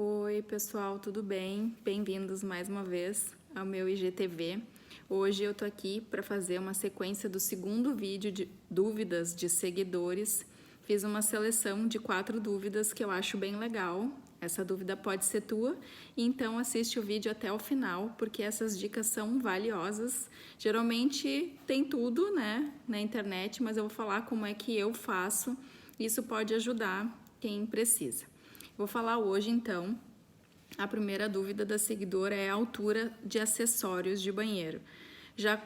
Oi pessoal, tudo bem? Bem-vindos mais uma vez ao meu IGTV. Hoje eu tô aqui para fazer uma sequência do segundo vídeo de dúvidas de seguidores. Fiz uma seleção de 4 dúvidas que eu acho bem legal. Essa dúvida pode ser tua, então assiste o vídeo até o final, porque essas dicas são valiosas. Geralmente tem tudo, né, na internet, mas eu vou falar como é que eu faço. Isso pode ajudar quem precisa. Vou falar hoje, então, a primeira dúvida da seguidora é a altura de acessórios de banheiro. Já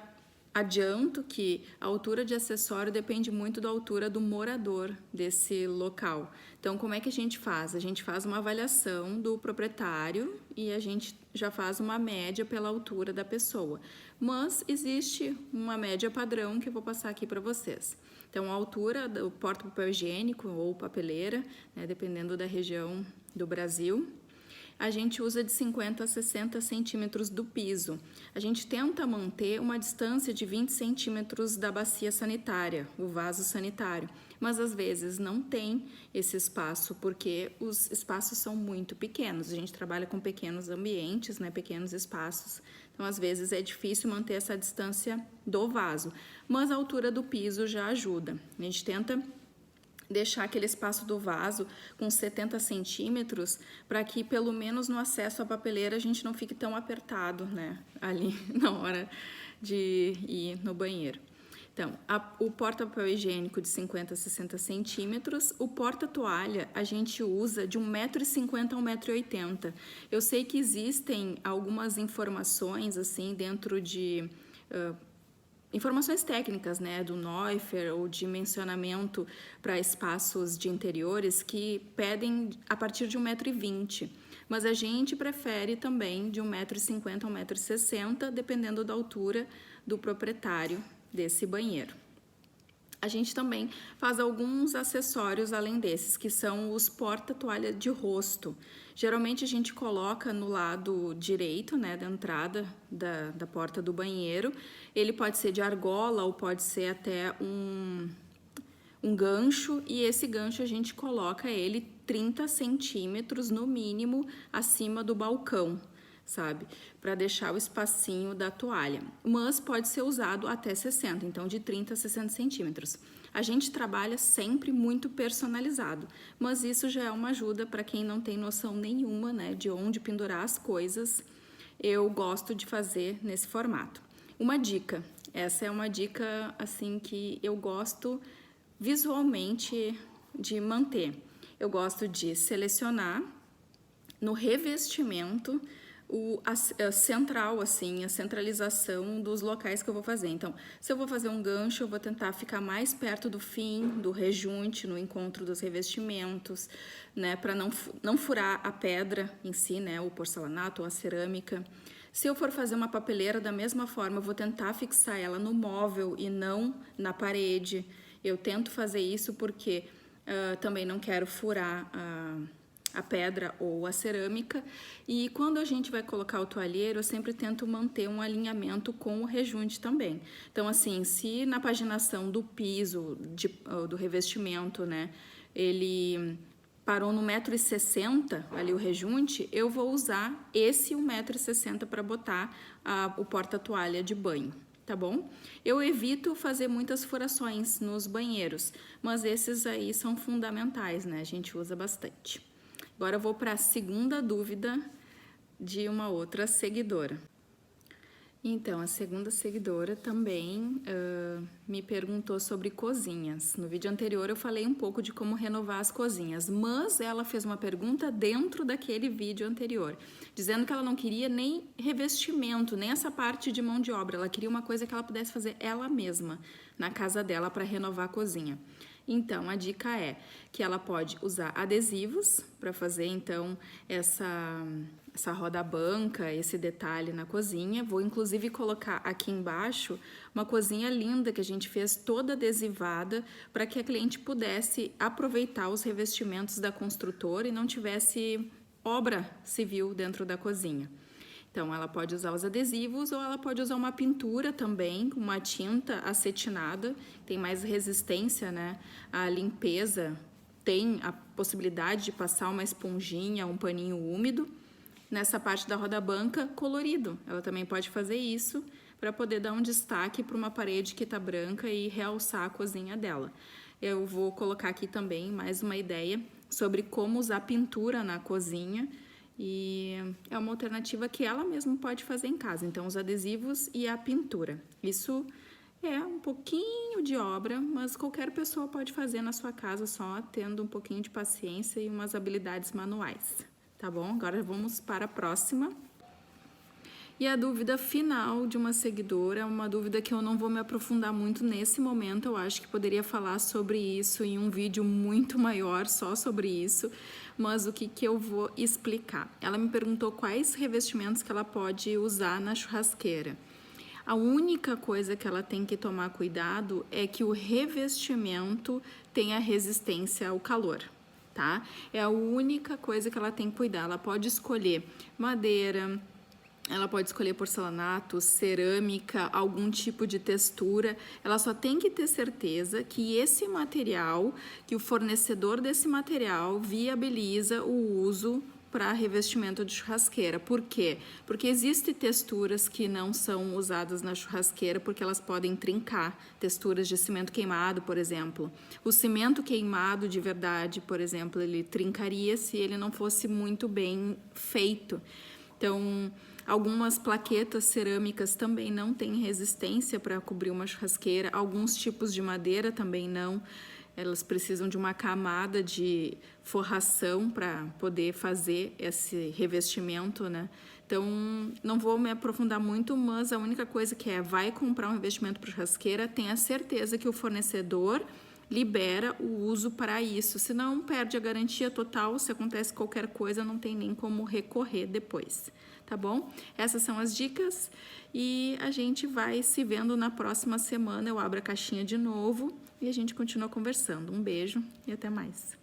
adianto que a altura de acessório depende muito da altura do morador desse local. Então, como é que a gente faz? A gente faz uma avaliação do proprietário e a gente já faz uma média pela altura da pessoa. Mas existe uma média padrão que eu vou passar aqui para vocês. Então, a altura do porta-papel higiênico ou papeleira, né, dependendo da região do Brasil, a gente usa de 50 a 60 centímetros do piso. A gente tenta manter uma distância de 20 centímetros da bacia sanitária, o vaso sanitário, mas às vezes não tem esse espaço porque os espaços são muito pequenos. A gente trabalha com pequenos ambientes, né, pequenos espaços, então às vezes é difícil manter essa distância do vaso, mas a altura do piso já ajuda. A gente tenta deixar aquele espaço do vaso com 70 centímetros para que pelo menos no acesso à papeleira a gente não fique tão apertado, né, ali na hora de ir no banheiro. Então, o porta-papel higiênico de 50 a 60 centímetros, o porta-toalha a gente usa de 1,50 m a 1,80 m. Eu sei que existem algumas informações assim dentro de informações técnicas, né, do Neuffer ou de mencionamento para espaços de interiores que pedem a partir de 1,20 m, mas a gente prefere também de 1,50 m a 1,60 m, dependendo da altura do proprietário desse banheiro. A gente também faz alguns acessórios além desses, que são os porta-toalha de rosto. Geralmente a gente coloca no lado direito, né, da entrada da porta do banheiro. Ele pode ser de argola ou pode ser até um gancho, e esse gancho a gente coloca ele 30 centímetros no mínimo acima do balcão, sabe? Para deixar o espacinho da toalha. Mas pode ser usado até 60, então de 30 a 60 centímetros. A gente trabalha sempre muito personalizado, mas isso já é uma ajuda para quem não tem noção nenhuma, né, de onde pendurar as coisas. Eu gosto de fazer nesse formato. Uma dica, essa é uma dica assim que eu gosto visualmente de manter. Eu gosto de selecionar no revestimento a central, assim, a centralização dos locais que eu vou fazer. Então, se eu vou fazer um gancho, eu vou tentar ficar mais perto do fim, do rejunte, no encontro dos revestimentos, né, para não furar a pedra em si, né, o porcelanato ou a cerâmica. Se eu for fazer uma papeleira da mesma forma, eu vou tentar fixar ela no móvel e não na parede. Eu tento fazer isso porque também não quero furar a pedra ou a cerâmica, e quando a gente vai colocar o toalheiro, eu sempre tento manter um alinhamento com o rejunte também. Então, assim, se na paginação do piso, do revestimento, né, ele parou no 1,60 m ali o rejunte, eu vou usar esse 1,60 m para botar o porta-toalha de banho. Tá bom? Eu evito fazer muitas furações nos banheiros, mas esses aí são fundamentais, né? A gente usa bastante. Agora eu vou para a segunda dúvida de uma outra seguidora. Então, a segunda seguidora também me perguntou sobre cozinhas. No vídeo anterior eu falei um pouco de como renovar as cozinhas, mas ela fez uma pergunta dentro daquele vídeo anterior, dizendo que ela não queria nem revestimento, nem essa parte de mão de obra, ela queria uma coisa que ela pudesse fazer ela mesma na casa dela para renovar a cozinha. Então, a dica é que ela pode usar adesivos para fazer, então, essa roda-banca, esse detalhe na cozinha. Vou, inclusive, colocar aqui embaixo uma cozinha linda que a gente fez toda adesivada para que a cliente pudesse aproveitar os revestimentos da construtora e não tivesse obra civil dentro da cozinha. Então, ela pode usar os adesivos ou ela pode usar uma pintura também, uma tinta acetinada, tem mais resistência, né, à limpeza tem a possibilidade de passar uma esponjinha, um paninho úmido nessa parte da roda-banca colorido. Ela também pode fazer isso para poder dar um destaque para uma parede que está branca e realçar a cozinha dela. Eu vou colocar aqui também mais uma ideia sobre como usar pintura na cozinha, e é uma alternativa que ela mesma pode fazer em casa. Então, os adesivos e a pintura. Isso é um pouquinho de obra, mas qualquer pessoa pode fazer na sua casa, só tendo um pouquinho de paciência e umas habilidades manuais. Tá bom? Agora vamos para a próxima. E a dúvida final de uma seguidora, uma dúvida que eu não vou me aprofundar muito nesse momento, eu acho que poderia falar sobre isso em um vídeo muito maior, só sobre isso, mas o que eu vou explicar? Ela me perguntou quais revestimentos que ela pode usar na churrasqueira. A única coisa que ela tem que tomar cuidado é que o revestimento tenha resistência ao calor, tá? É a única coisa que ela tem que cuidar. Ela pode escolher madeira, ela pode escolher porcelanato, cerâmica, algum tipo de textura. Ela só tem que ter certeza que esse material, que o fornecedor desse material viabiliza o uso para revestimento de churrasqueira. Por quê? Porque existem texturas que não são usadas na churrasqueira porque elas podem trincar. Texturas de cimento queimado, por exemplo. O cimento queimado de verdade, por exemplo, ele trincaria se ele não fosse muito bem feito. Então, algumas plaquetas cerâmicas também não têm resistência para cobrir uma churrasqueira. Alguns tipos de madeira também não. Elas precisam de uma camada de forração para poder fazer esse revestimento, né? Então, não vou me aprofundar muito, mas a única coisa que vai comprar um revestimento para churrasqueira, tenha certeza que o fornecedor libera o uso para isso. Senão, perde a garantia total. Se acontece qualquer coisa, não tem nem como recorrer depois. Tá bom? Essas são as dicas e a gente vai se vendo na próxima semana. Eu abro a caixinha de novo e a gente continua conversando. Um beijo e até mais.